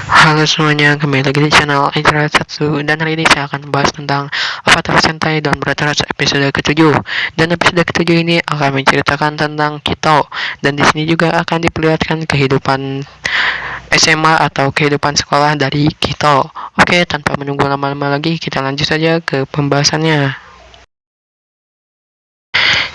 Halo semuanya, kembali lagi di channel Aitra Satsu. Dan hari ini saya akan membahas tentang Avatar Sentai Dawn Brotherhood episode ke-7. Dan episode ke-7 ini akan menceritakan tentang Kito. Dan di sini juga akan diperlihatkan kehidupan SMA atau kehidupan sekolah dari Kito. Oke, tanpa menunggu lama-lama lagi, kita lanjut saja ke pembahasannya.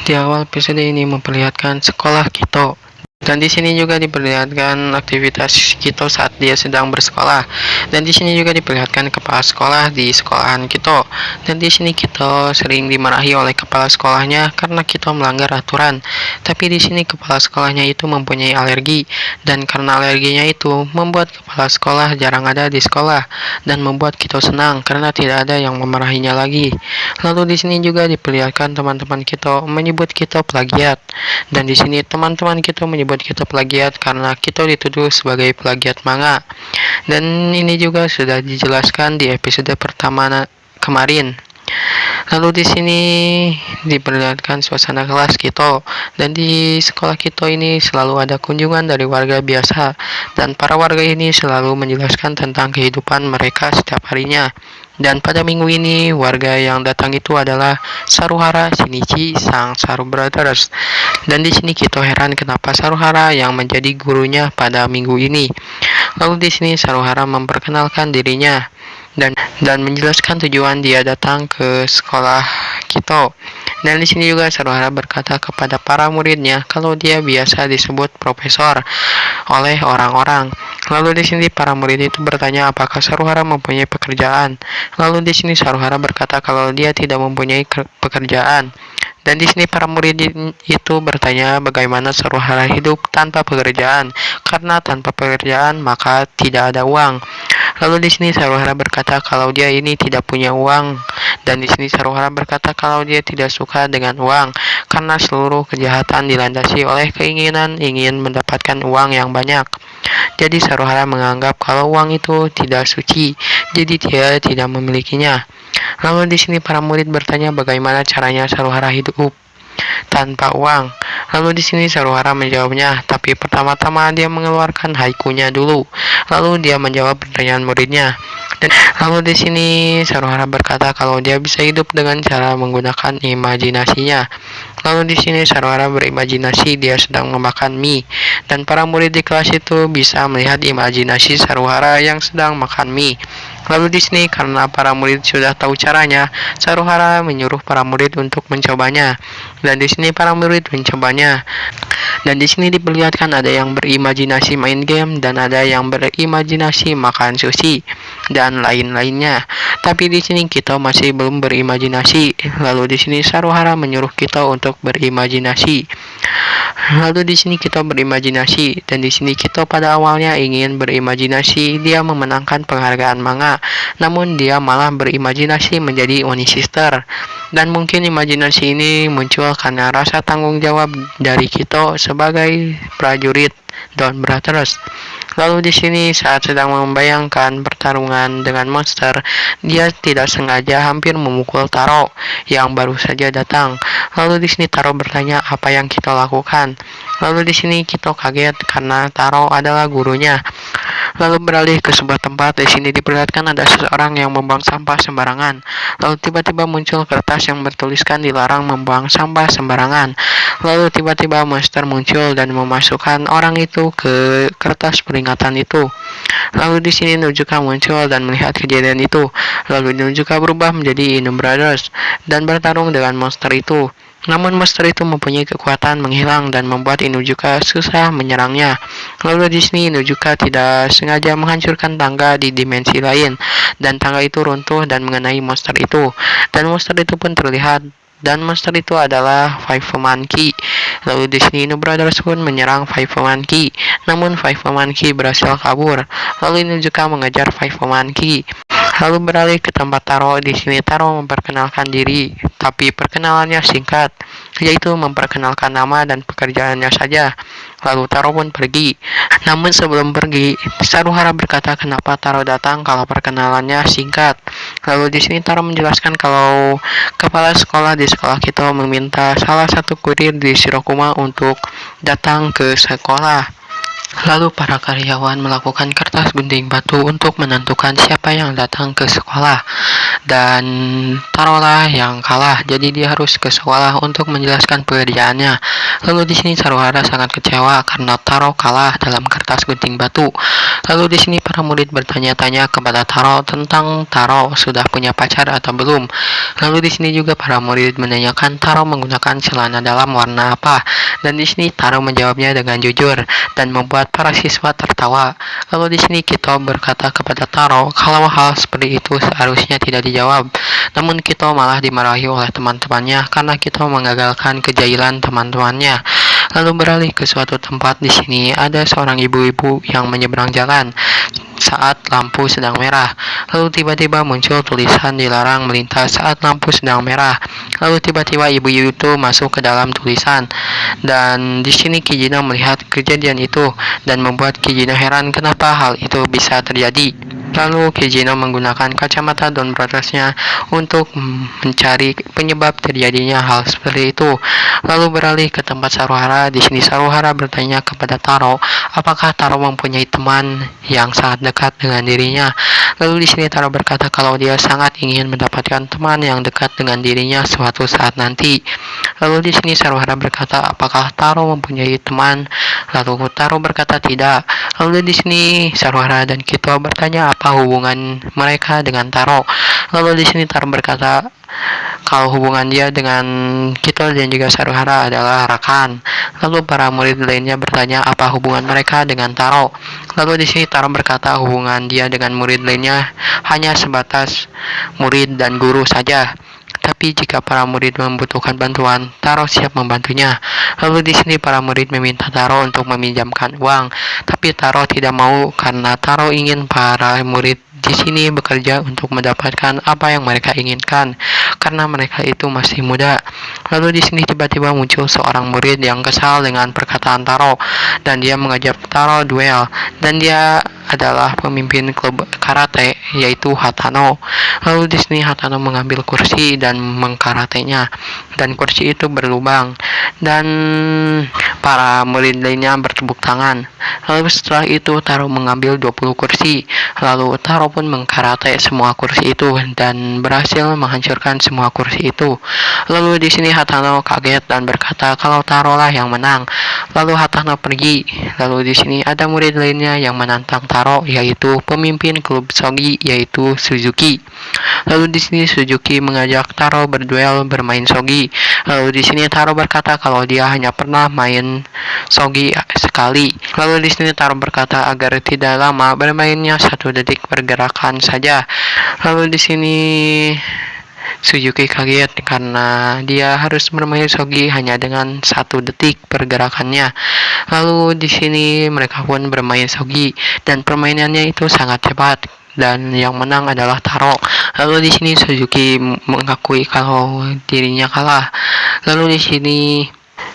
Di awal episode ini memperlihatkan sekolah Kito. Dan di sini juga diperlihatkan aktivitas Kito saat dia sedang bersekolah. Dan di sini juga diperlihatkan kepala sekolah di sekolahan Kito. Dan di sini Kito sering dimarahi oleh kepala sekolahnya karena Kito melanggar aturan. Tapi di sini kepala sekolahnya itu mempunyai alergi, dan karena alerginya itu membuat kepala sekolah jarang ada di sekolah dan membuat Kito senang karena tidak ada yang memarahinya lagi. Lalu di sini juga diperlihatkan teman-teman Kito menyebut Kito plagiat. Dan di sini teman-teman Kito menyebut Kito plagiat karena Kito dituduh sebagai plagiat manga. Dan ini juga sudah dijelaskan di episode pertama kemarin. Lalu di sini diperlihatkan suasana kelas Kito, dan di sekolah Kito ini selalu ada kunjungan dari warga biasa, dan para warga ini selalu menjelaskan tentang kehidupan mereka setiap harinya. Dan pada minggu ini warga yang datang itu adalah Saruhara Shinichi sang Saru Brothers. Dan di sini Kito heran kenapa Saruhara yang menjadi gurunya pada minggu ini. Lalu di sini Saruhara memperkenalkan dirinya dan menjelaskan tujuan dia datang ke sekolah Kito. Dan di sini juga Saruhara berkata kepada para muridnya kalau dia biasa disebut profesor oleh orang-orang. Lalu di sini para murid itu bertanya apakah Saruhara mempunyai pekerjaan. Lalu di sini Saruhara berkata kalau dia tidak mempunyai pekerjaan. Dan di sini para murid itu bertanya bagaimana Saruhara hidup tanpa pekerjaan, karena tanpa pekerjaan maka tidak ada uang. Lalu di sini Saruhara berkata kalau dia ini tidak punya uang, dan di sini Saruhara berkata kalau dia tidak suka dengan uang karena seluruh kejahatan dilandasi oleh keinginan ingin mendapatkan uang yang banyak. Jadi Saruhara menganggap kalau uang itu tidak suci, jadi dia tidak memilikinya. Lalu di sini para murid bertanya bagaimana caranya Saruhara hidup tanpa uang. Lalu di sini Saruhara menjawabnya, tapi pertama-tama dia mengeluarkan haikunya dulu. Lalu dia menjawab pertanyaan muridnya. Dan lalu di sini Saruhara berkata kalau dia bisa hidup dengan cara menggunakan imajinasinya. Lalu di sini Saruhara berimajinasi dia sedang memakan mie, dan para murid di kelas itu bisa melihat imajinasi Saruhara yang sedang makan mie. Lalu di sini karena para murid sudah tahu caranya, Saruhara menyuruh para murid untuk mencobanya. Dan di sini para murid mencobanya. Dan di sini diperlihatkan ada yang berimajinasi main game dan ada yang berimajinasi makan sushi dan lain-lainnya. Tapi di sini kita masih belum berimajinasi. Lalu di sini Saruhara menyuruh kita untuk berimajinasi. Lalu di sini kita berimajinasi, dan di sini kita pada awalnya ingin berimajinasi dia memenangkan penghargaan manga, namun dia malah berimajinasi menjadi Oni Sister. Dan mungkin imajinasi ini muncul karena rasa tanggung jawab dari Kito sebagai prajurit Dawn Brothers. Lalu di sini saat sedang membayangkan pertarungan dengan monster, dia tidak sengaja hampir memukul Taro yang baru saja datang. Lalu di sini Taro bertanya apa yang Kito lakukan. Lalu di sini Kito kaget karena Taro adalah gurunya. Lalu beralih ke sebuah tempat. Di sini diperlihatkan ada seseorang yang membuang sampah sembarangan. Lalu tiba-tiba muncul kertas yang bertuliskan dilarang membuang sampah sembarangan. Lalu tiba-tiba monster muncul dan memasukkan orang itu ke kertas peringatan itu. Lalu di sini Nujuka muncul dan melihat kejadian itu. Lalu Nujuka berubah menjadi Inu Brothers dan bertarung dengan monster itu. Namun monster itu mempunyai kekuatan menghilang dan membuat Inujuka susah menyerangnya. Lalu di sini Inujuka tidak sengaja menghancurkan tangga di dimensi lain, dan tangga itu runtuh dan mengenai monster itu. Dan monster itu pun terlihat, dan monster itu adalah Five Monkey. Lalu di sini Inu Brothers pun menyerang Five Monkey, namun Five Monkey berhasil kabur. Lalu Inujuka mengejar Five Monkey. Lalu beralih ke tempat Taro. Di sini Taro memperkenalkan diri, tapi perkenalannya singkat, yaitu memperkenalkan nama dan pekerjaannya saja. Lalu Taro pun pergi. Namun sebelum pergi, Saruhara berkata kenapa Taro datang kalau perkenalannya singkat. Lalu di sini Taro menjelaskan kalau kepala sekolah di sekolah kita meminta salah satu kurir di Shirokuma untuk datang ke sekolah. Lalu para karyawan melakukan kertas gunting batu untuk menentukan siapa yang datang ke sekolah. Dan taruhlah yang kalah, jadi dia harus ke sekolah untuk menjelaskan pekerjaannya. Lalu di sini Saruhara sangat kecewa karena Taro kalah dalam kertas gunting batu. Lalu di sini para murid bertanya-tanya kepada Taro tentang Taro sudah punya pacar atau belum. Lalu di sini juga para murid menanyakan Taro menggunakan celana dalam warna apa. Dan di sini Taro menjawabnya dengan jujur dan membuat para siswa tertawa. Lalu di sini Kito berkata kepada Taro kalau hal seperti itu seharusnya tidak dijawab. Namun Kito malah dimarahi oleh teman-temannya karena Kito mengagalkan kejahilan teman-temannya. Lalu beralih ke suatu tempat. Di sini ada seorang ibu-ibu yang menyeberang jalan saat lampu sedang merah. Lalu tiba-tiba muncul tulisan dilarang melintas saat lampu sedang merah. Lalu tiba-tiba ibu-ibu itu masuk ke dalam tulisan. Dan di sini Kijino melihat kejadian itu dan membuat Kijino heran kenapa hal itu bisa terjadi. Lalu Kijino menggunakan kacamata Don Brothersnya untuk mencari penyebab terjadinya hal seperti itu. Lalu beralih ke tempat Saruhara. Di sini Saruhara bertanya kepada Taro, apakah Taro mempunyai teman yang sangat dekat dengan dirinya. Lalu di sini Taro berkata kalau dia sangat ingin mendapatkan teman yang dekat dengan dirinya suatu saat nanti. Lalu di sini Saruhara berkata, apakah Taro mempunyai teman? Lalu Taro berkata tidak. Lalu di sini Saruhara dan Kito bertanya apa hubungan mereka dengan Taro. Lalu di sini Taro berkata kalau hubungan dia dengan Kito dan juga Saruhara adalah rakan. Lalu para murid lainnya bertanya apa hubungan mereka dengan Taro. Lalu di sini Taro berkata hubungan dia dengan murid lainnya hanya sebatas murid dan guru saja. Tapi jika para murid membutuhkan bantuan, Taro siap membantunya. Lalu di sini para murid meminta Taro untuk meminjamkan uang, tapi Taro tidak mau karena Taro ingin para murid di sini bekerja untuk mendapatkan apa yang mereka inginkan karena mereka itu masih muda. Lalu di sini tiba-tiba muncul seorang murid yang kesal dengan perkataan Taro dan dia mengajak Taro duel dan dia adalah pemimpin klub karate yaitu Hatano. Lalu di sini Hatano mengambil kursi dan mengkaratenya dan kursi itu berlubang dan para murid lainnya bertepuk tangan. Lalu setelah itu Taro mengambil 20 kursi. Lalu Taro pun mengkarate semua kursi itu dan berhasil menghancurkan semua kursi itu. Lalu di sini Hatano kaget dan berkata kalau Taro lah yang menang. Lalu Hatano pergi. Lalu di sini ada murid lainnya yang menantang Taro yaitu pemimpin klub Sogi yaitu Suzuki. Lalu di sini Suzuki mengajak Taro berduel bermain Sogi. Lalu di sini Taro berkata kalau dia hanya pernah main Sogi sekali. Lalu di sini Taro berkata agar tidak lama bermainnya 1 detik pergerakan saja. Lalu di sini Suzuki kaget karena dia harus bermain Sogi hanya dengan 1 detik pergerakannya. Lalu di sini mereka pun bermain Sogi dan permainannya itu sangat cepat dan yang menang adalah Taro. Lalu di sini Suzuki mengakui kalau dirinya kalah. Lalu di sini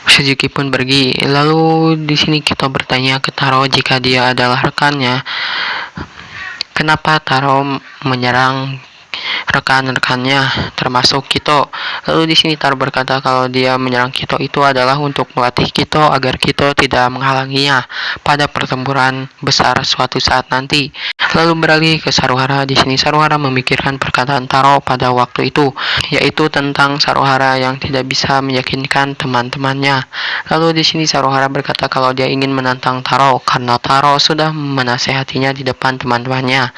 Suzuki pun pergi. Lalu di sini kita bertanya ke Taro jika dia adalah rekannya, kenapa Taro menyerang rekan-rekannya termasuk Kito. Lalu di sini Taro berkata kalau dia menyerang Kito itu adalah untuk melatih Kito agar Kito tidak menghalanginya pada pertempuran besar suatu saat nanti. Lalu beralih ke Saruhara. Di sini Saruhara memikirkan perkataan Taro pada waktu itu, yaitu tentang Saruhara yang tidak bisa meyakinkan teman-temannya. Lalu di sini Saruhara berkata kalau dia ingin menantang Taro karena Taro sudah menasehatinya di depan teman-temannya.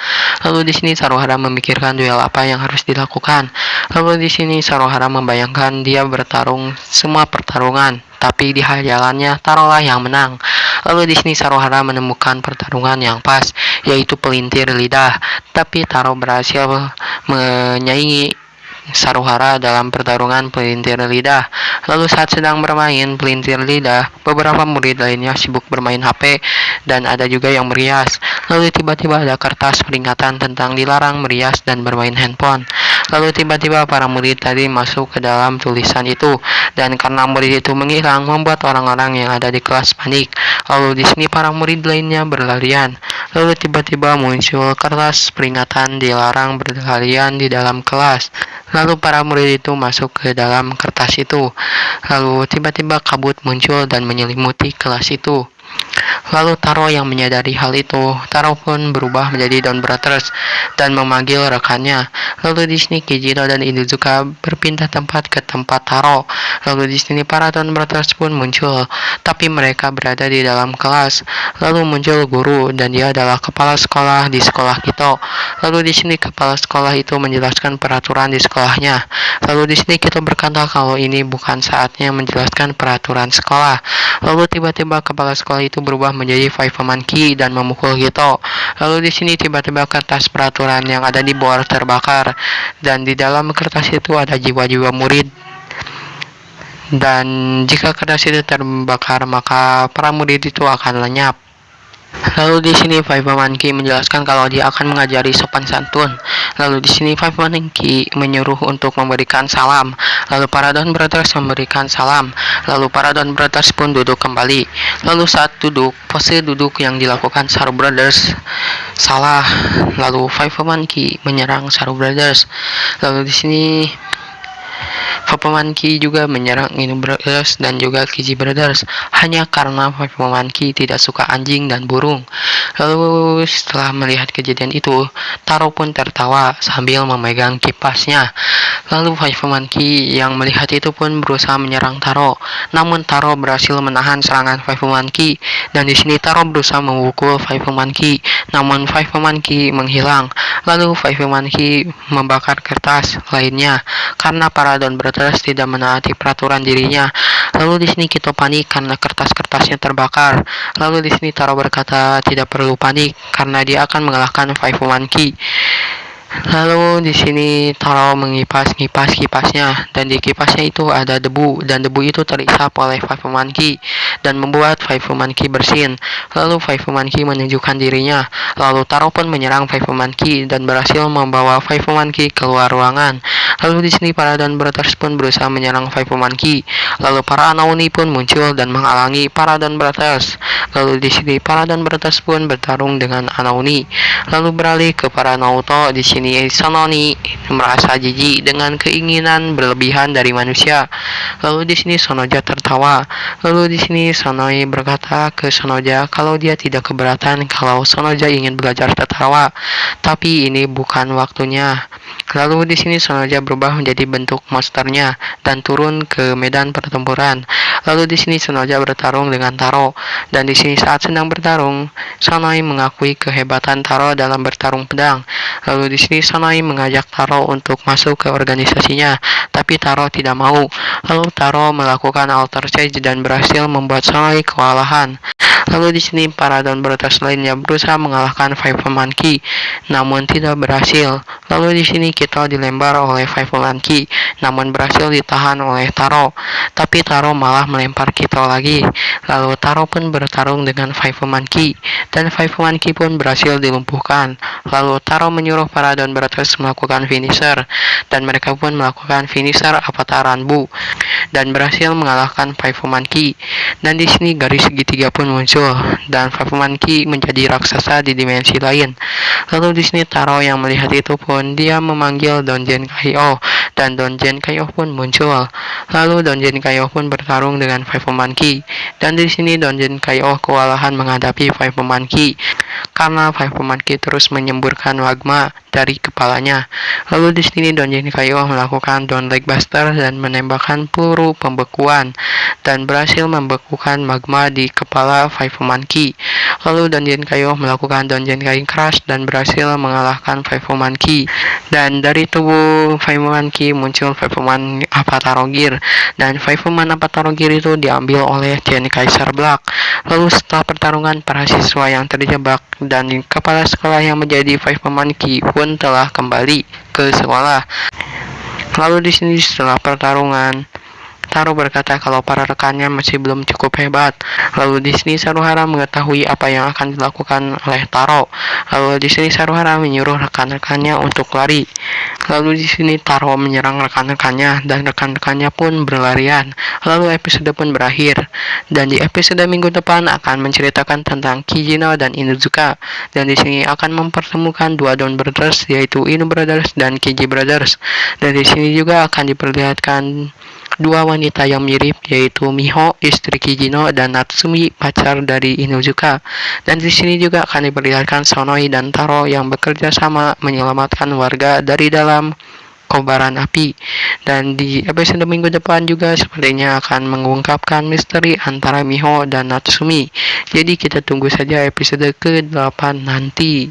Lalu di sini Saruhara memikirkan duel apa yang harus dilakukan. Lalu di sini Saruhara membayangkan dia bertarung semua pertarungan, tapi di jalannya Taro lah yang menang. Lalu di sini Saruhara menemukan pertarungan yang pas, yaitu pelintir lidah, tapi Taro berhasil menyaingi Saruhara dalam pertarungan pelintir lidah. Lalu saat sedang bermain pelintir lidah, beberapa murid lainnya sibuk bermain HP dan ada juga yang merias. Lalu tiba-tiba ada kertas peringatan tentang dilarang merias dan bermain handphone. Lalu tiba-tiba para murid tadi masuk ke dalam tulisan itu dan karena murid itu menghilang membuat orang-orang yang ada di kelas panik. Lalu di sini para murid lainnya berlarian. Lalu tiba-tiba muncul kertas peringatan dilarang berlarian di dalam kelas. Lalu para murid itu masuk ke dalam kertas itu. Lalu tiba-tiba kabut muncul dan menyelimuti kelas itu. Lalu Taro yang menyadari hal itu, Taro pun berubah menjadi Don Brothers dan memanggil rekannya. Lalu di sini Kijino dan Inuzuka berpindah tempat ke tempat Taro. Lalu di sini para Don Brothers pun muncul, tapi mereka berada di dalam kelas. Lalu muncul guru dan dia adalah kepala sekolah di sekolah Kito. Lalu di sini kepala sekolah itu menjelaskan peraturan di sekolahnya. Lalu di sini Kito berkata kalau ini bukan saatnya menjelaskan peraturan sekolah. Lalu tiba-tiba kepala sekolah itu berubah menjadi Five Monkey dan memukul Kito. Lalu di sini tiba-tiba kertas peraturan yang ada di bawah terbakar dan di dalam kertas itu ada jiwa-jiwa murid. Dan jika kertas itu terbakar maka para murid itu akan lenyap. Lalu di sini Five Monkey menjelaskan kalau dia akan mengajari sopan santun. Lalu di sini Five Monkey menyuruh untuk memberikan salam. Lalu para Don Brothers memberikan salam. Lalu para Don Brothers pun duduk kembali. Lalu saat duduk, pose duduk yang dilakukan Shadow Brothers salah. Lalu Five Monkey menyerang Shadow Brothers. Lalu di sini Five Monkey juga menyerang Inu Brothers dan juga Kiji Brothers hanya karena Five Monkey tidak suka anjing dan burung. Lalu setelah melihat kejadian itu, Taro pun tertawa sambil memegang kipasnya. Lalu Five Monkey yang melihat itu pun berusaha menyerang Taro. Namun Taro berhasil menahan serangan Five Monkey dan di sini Taro berusaha memukul Five Monkey. Namun Five Monkey menghilang. Lalu Five Monkey membakar kertas lainnya karena para Don Brothers tidak menaati peraturan dirinya. Lalu di sini Kito panik karena kertas-kertasnya terbakar. Lalu di sini Taro berkata tidak perlu panik karena dia akan mengalahkan Five Monkey. Lalu di sini Taro mengipas-ngipas kipasnya dan di kipasnya itu ada debu dan debu itu terisap oleh Five Monkey dan membuat Five Monkey bersin. Lalu Five Monkey menunjukkan dirinya. Lalu Taro pun menyerang Five Monkey dan berhasil membawa Five Monkey keluar ruangan. Lalu di sini para Don Brothers pun berusaha menyerang Five Monkey. Lalu para Anaoni pun muncul dan menghalangi para Don Brothers. Lalu di sini para Don Brothers pun bertarung dengan Anaoni. Lalu beralih ke para Naoto. Di sini Sononi merasa jijik dengan keinginan berlebihan dari manusia. Lalu di sini Sonoja tertawa. Lalu di sini Sonoi berkata ke Sonoja kalau dia tidak keberatan kalau Sonoja ingin belajar tertawa, tapi ini bukan waktunya. Lalu di sini Sonoja berubah menjadi bentuk monsternya dan turun ke medan pertempuran. Lalu di sini Sonoja bertarung dengan Taro dan di sini saat sedang bertarung, Sonoi mengakui kehebatan Taro dalam bertarung pedang. Lalu di sini Sonoi mengajak Taro untuk masuk ke organisasinya, tapi Taro tidak mau. Lalu Taro melakukan alter change dan berhasil membuat Sonoi kewalahan. Lalu di sini para Don Brothers lainnya berusaha mengalahkan Five Monkey, namun tidak berhasil. Lalu di sini Kito dilempar oleh Five Monkey, namun berhasil ditahan oleh Taro. Tapi Taro malah melempar Kito lagi. Lalu Taro pun bertarung dengan Five Monkey, dan Five Monkey pun berhasil dilumpuhkan. Lalu Taro menyuruh para Don Brothers melakukan finisher, dan mereka pun melakukan finisher Avatar Ranbu, dan berhasil mengalahkan Five Monkey. Dan di sini garis segitiga pun muncul dan Five Monkey menjadi raksasa di dimensi lain. Lalu di sini Taro yang melihat itu pun dia memanggil Donjen Kaio dan Donjen Kaio pun muncul. Lalu Donjen Kaio pun bertarung dengan Five Monkey dan di sini Donjen Kaio kewalahan menghadapi Five Monkey karena Five Monkey terus menyemburkan magma dari kepalanya. Lalu di sini Donjen Kaio melakukan Don Leg Buster dan menembakkan peluru pembekuan dan berhasil membekukan magma di kepala Five Monkey. Lalu Donjen Kaio melakukan Donjen Kai Crash dan berhasil mengalahkan Five Monkey. Dan dari tubuh Five Monkey muncul Five Man Avatar Gear dan Five Man Avatar Gear itu diambil oleh Gen Kaiser Black. Lalu setelah pertarungan para siswa yang terjebak dan kepala sekolah yang menjadi Five Monkey pun telah kembali ke sekolah. Lalu di sini setelah pertarungan Taro berkata kalau para rekannya masih belum cukup hebat. Lalu di sini Saruhara mengetahui apa yang akan dilakukan oleh Taro. Lalu di sini Saruhara menyuruh rekan-rekannya untuk lari. Lalu di sini Taro menyerang rekan-rekannya dan rekan-rekannya pun berlarian. Lalu episode pun berakhir. Dan di episode minggu depan akan menceritakan tentang Kijino dan Inuzuka. Dan di sini akan mempertemukan dua Don Brothers yaitu Inu Brothers dan Kiji Brothers. Dan di sini juga akan diperlihatkan dua wanita yang mirip, yaitu Miho, istri Kijino, dan Natsumi, pacar dari Inuzuka. Dan di sini juga akan diperlihatkan Sonoi dan Taro yang bekerja sama menyelamatkan warga dari dalam kobaran api. Dan di episode minggu depan juga sepertinya akan mengungkapkan misteri antara Miho dan Natsumi. Jadi kita tunggu saja episode ke-8 nanti.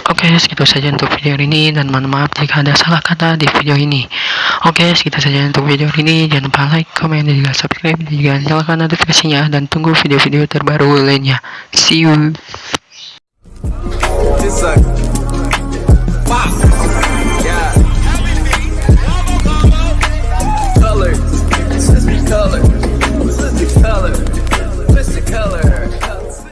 Oke, segitu saja untuk video ini, dan mohon maaf jika ada salah kata di video ini. Oke, segitu saja untuk video ini. Jangan lupa like, komen, dan juga subscribe, dan juga nyalakan notifikasinya, dan tunggu video-video terbaru lainnya. See you.